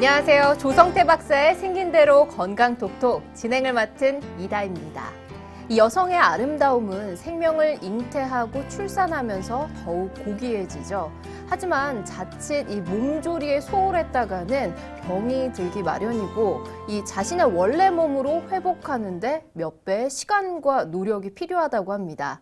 안녕하세요. 조성태 박사의 생긴 대로 건강톡톡 진행을 맡은 이다입니다. 이 여성의 아름다움은 생명을 잉태하고 출산하면서 더욱 고귀해지죠. 하지만 자칫 이 몸조리에 소홀했다가는 병이 들기 마련이고 이 자신의 원래 몸으로 회복하는데 몇 배의 시간과 노력이 필요하다고 합니다.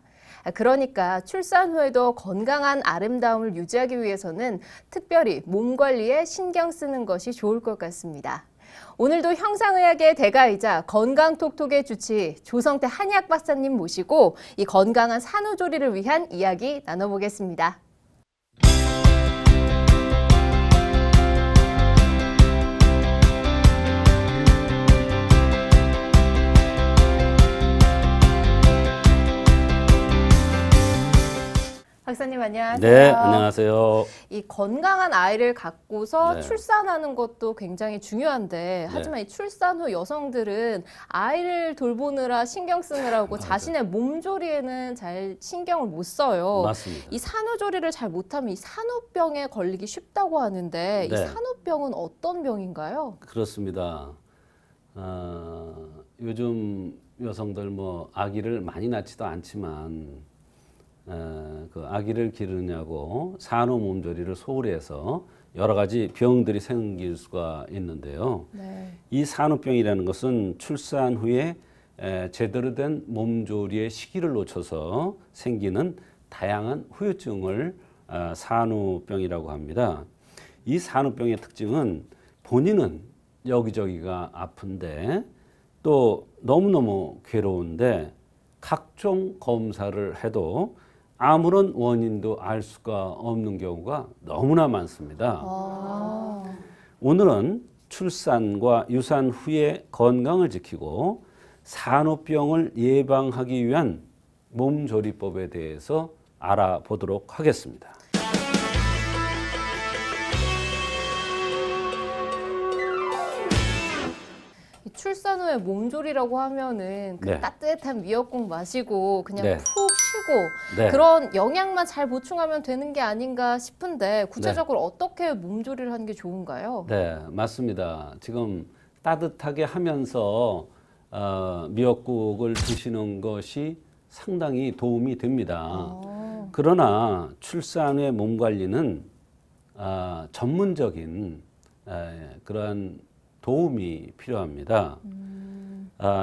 그러니까 출산 후에도 건강한 아름다움을 유지하기 위해서는 특별히 몸 관리에 신경 쓰는 것이 좋을 것 같습니다. 오늘도 형상의학의 대가이자 건강톡톡의 주치 조성태 한의학 박사님 모시고 이 건강한 산후조리를 위한 이야기 나눠보겠습니다. 박사님 안녕하세요. 네, 안녕하세요. 이 건강한 아이를 갖고서 네. 출산하는 것도 굉장히 중요한데 하지만 이 출산 후 여성들은 아이를 돌보느라 신경 쓰느라고 자신의 몸조리에는 잘 신경을 못 써요. 맞습니다. 이 산후조리를 잘 못하면 이 산후병에 걸리기 쉽다고 하는데 이 네. 산후병은 어떤 병인가요? 그렇습니다. 요즘 여성들 아기를 많이 낳지도 않지만 그 아기를 기르냐고 산후 몸조리를 소홀히 해서 여러 가지 병들이 생길 수가 있는데요. 네. 이 산후병이라는 것은 출산 후에 제대로 된 몸조리의 시기를 놓쳐서 생기는 다양한 후유증을 산후병이라고 합니다. 이 산후병의 특징은 본인은 여기저기가 아픈데 또 너무너무 괴로운데 각종 검사를 해도 아무런 원인도 알 수가 없는 경우가 너무나 많습니다. 오늘은 출산과 유산 후의 건강을 지키고 산후병을 예방하기 위한 몸조리법에 대해서 알아보도록 하겠습니다. 출산 후에 몸조리라고 하면은 그 네. 따뜻한 미역국 마시고 그냥 네. 푹 쉬고 네. 그런 영양만 잘 보충하면 되는 게 아닌가 싶은데 구체적으로 어떻게 몸조리를 하는 게 좋은가요? 네, 맞습니다. 지금 따뜻하게 하면서 미역국을 드시는 것이 상당히 도움이 됩니다. 그러나 출산 후의 몸 관리는 전문적인 그러한 도움이 필요합니다.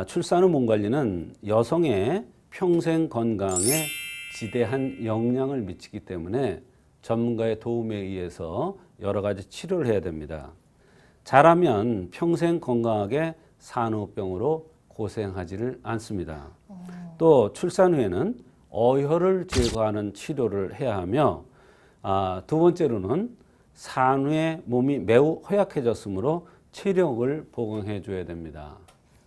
출산 후 몸 관리는 여성의 평생 건강에 지대한 영향을 미치기 때문에 전문가의 도움에 의해서 여러 가지 치료를 해야 됩니다. 잘하면 평생 건강하게 산후병으로 고생하지를 않습니다. 또 출산 후에는 어혈을 제거하는 치료를 해야 하며 두 번째로는 산후에 몸이 매우 허약해졌으므로 체력을 보강해 줘야 됩니다.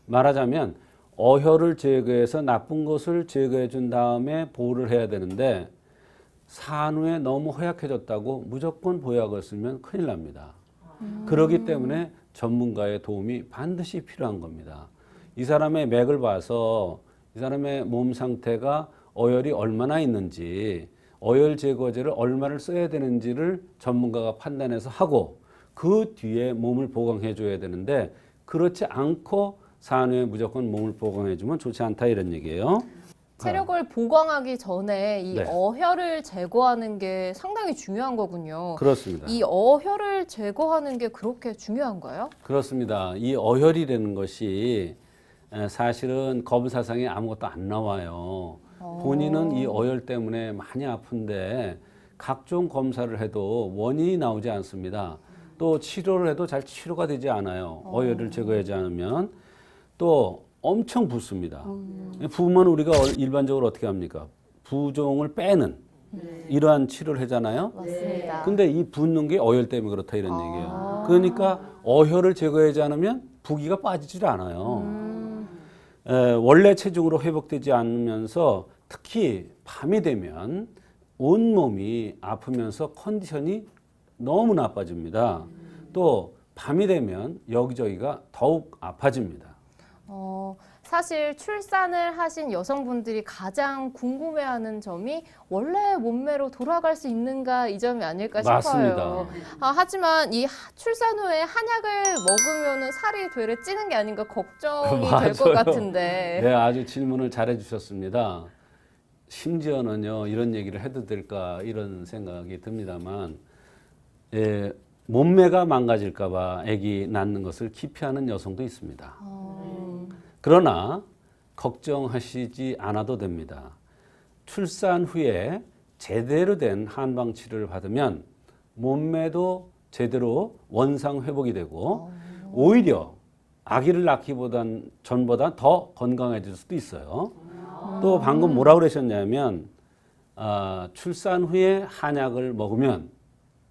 말하자면 어혈을 제거해서 나쁜 것을 제거해 준 다음에 보호를 해야 되는데 산후에 너무 허약해졌다고 무조건 보약을 쓰면 큰일 납니다. 그렇기 때문에 전문가의 도움이 반드시 필요한 겁니다. 이 사람의 맥을 봐서 이 사람의 몸 상태가 어혈이 얼마나 있는지 어혈 제거제를 얼마를 써야 되는지를 전문가가 판단해서 하고 그 뒤에 몸을 보강해 줘야 되는데 그렇지 않고 산후에 무조건 몸을 보강해 주면 좋지 않다 이런 얘기예요. 체력을 보강하기 전에 이 네. 어혈을 제거하는 게 상당히 중요한 거군요. 그렇습니다. 이 어혈을 제거하는 게 그렇게 중요한가요? 그렇습니다. 이 어혈이라는 것이 사실은 검사상에 아무것도 안 나와요. 본인은 이 어혈 때문에 많이 아픈데 각종 검사를 해도 원인이 나오지 않습니다. 또 치료를 해도 잘 치료가 되지 않아요. 어혈을 제거하지 않으면 또 엄청 붓습니다. 부으면 우리가 일반적으로 어떻게 합니까? 부종을 빼는 이러한 치료를 하잖아요. 맞습니다. 근데 이 붓는 게 어혈 때문에 그렇다 이런 얘기예요. 그러니까 어혈을 제거하지 않으면 부기가 빠지질 않아요. 원래 체중으로 회복되지 않으면서 특히 밤이 되면 온몸이 아프면서 컨디션이 너무 나빠집니다. 또 밤이 되면 여기저기가 더욱 아파집니다. 사실 출산을 하신 여성분들이 가장 궁금해하는 점이 원래 몸매로 돌아갈 수 있는가 이 점이 아닐까 싶어요. 맞습니다. 하지만 이 출산 후에 한약을 먹으면 살이 되레 찌는 게 아닌가 걱정이 될 것 맞아요. 같은데. 네, 아주 질문을 잘해 주셨습니다. 심지어는요, 이런 얘기를 해도 될까 이런 생각이 듭니다만, 예, 몸매가 망가질까봐 아기 낳는 것을 기피하는 여성도 있습니다. 그러나 걱정하시지 않아도 됩니다. 출산 후에 제대로 된 한방 치료를 받으면 몸매도 제대로 원상 회복이 되고 오히려 아기를 낳기보단 전보다 더 건강해질 수도 있어요. 또 방금 뭐라고 그러셨냐면 출산 후에 한약을 먹으면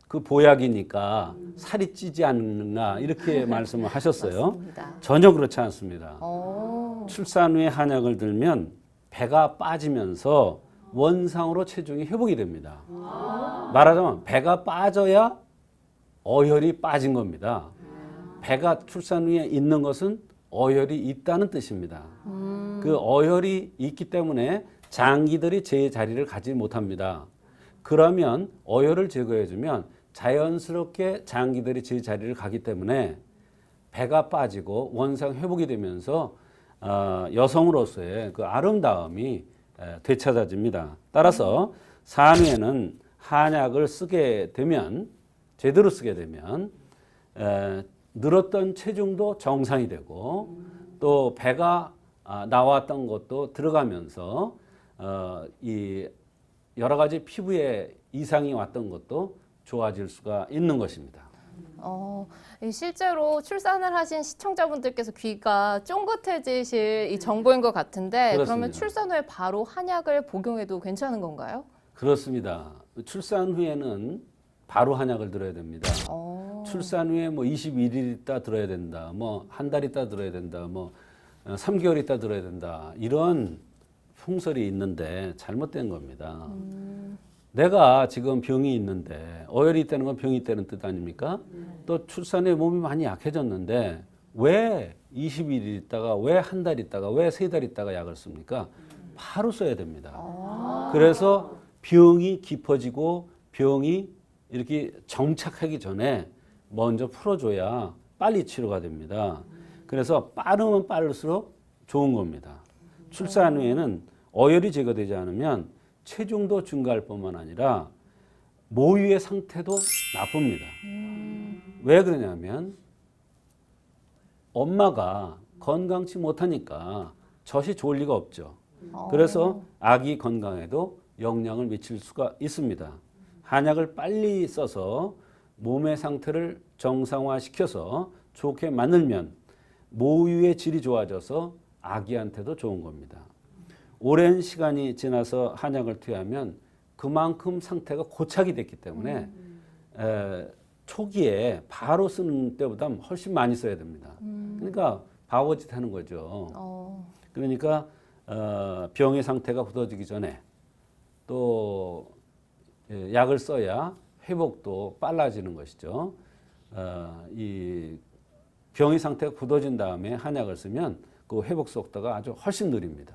그 보약이니까 살이 찌지 않나 이렇게 말씀을 하셨어요. 맞습니다. 전혀 그렇지 않습니다. 어. 출산 후에 한약을 들면 배가 빠지면서 원상으로 체중이 회복이 됩니다. 말하자면 배가 빠져야 어혈이 빠진 겁니다. 배가 출산 후에 있는 것은 어혈이 있다는 뜻입니다. 그 어혈이 있기 때문에 장기들이 제 자리를 가지 못합니다. 그러면 어혈을 제거해주면 자연스럽게 장기들이 제 자리를 가기 때문에 배가 빠지고 원상 회복이 되면서 여성으로서의 그 아름다움이 되찾아집니다. 따라서 산후에는 한약을 쓰게 되면 제대로 쓰게 되면 늘었던 체중도 정상이 되고 또 배가 나왔던 것도 들어가면서 이 여러 가지 피부에 이상이 왔던 것도 좋아질 수가 있는 것입니다. 실제로 출산을 하신 시청자분들께서 귀가 쫑긋해지실 이 정보인 것 같은데 그렇습니다. 그러면 출산 후에 바로 한약을 복용해도 괜찮은 건가요? 그렇습니다. 출산 후에는 바로 한약을 들어야 됩니다. 출산 후에 뭐 21일 있다 들어야 된다, 뭐 한 달 있다 들어야 된다, 뭐 3개월 있다 들어야 된다 이런 풍설이 있는데 잘못된 겁니다. 내가 지금 병이 있는데 어혈이 있다는 건 병이 있다는 뜻 아닙니까? 또 출산에 몸이 많이 약해졌는데 왜 20일 있다가 왜 한 달 있다가 왜 3달 있다가 약을 씁니까? 바로 써야 됩니다. 그래서 병이 깊어지고 병이 이렇게 정착하기 전에 먼저 풀어줘야 빨리 치료가 됩니다. 그래서 빠르면 빠를수록 좋은 겁니다. 출산 후에는 어혈이 제거되지 않으면 체중도 증가할 뿐만 아니라 모유의 상태도 나쁩니다. 왜 그러냐면 엄마가 건강치 못하니까 젖이 좋을 리가 없죠. 그래서 아기 건강에도 영향을 미칠 수가 있습니다. 한약을 빨리 써서 몸의 상태를 정상화시켜서 좋게 만들면 모유의 질이 좋아져서 아기한테도 좋은 겁니다. 오랜 시간이 지나서 한약을 투여하면 그만큼 상태가 고착이 됐기 때문에 초기에 바로 쓰는 때보다 훨씬 많이 써야 됩니다. 그러니까 바보짓 하는 거죠. 그러니까 병의 상태가 굳어지기 전에 또 약을 써야 회복도 빨라지는 것이죠. 이 병의 상태가 굳어진 다음에 한약을 쓰면 그 회복 속도가 아주 훨씬 느립니다.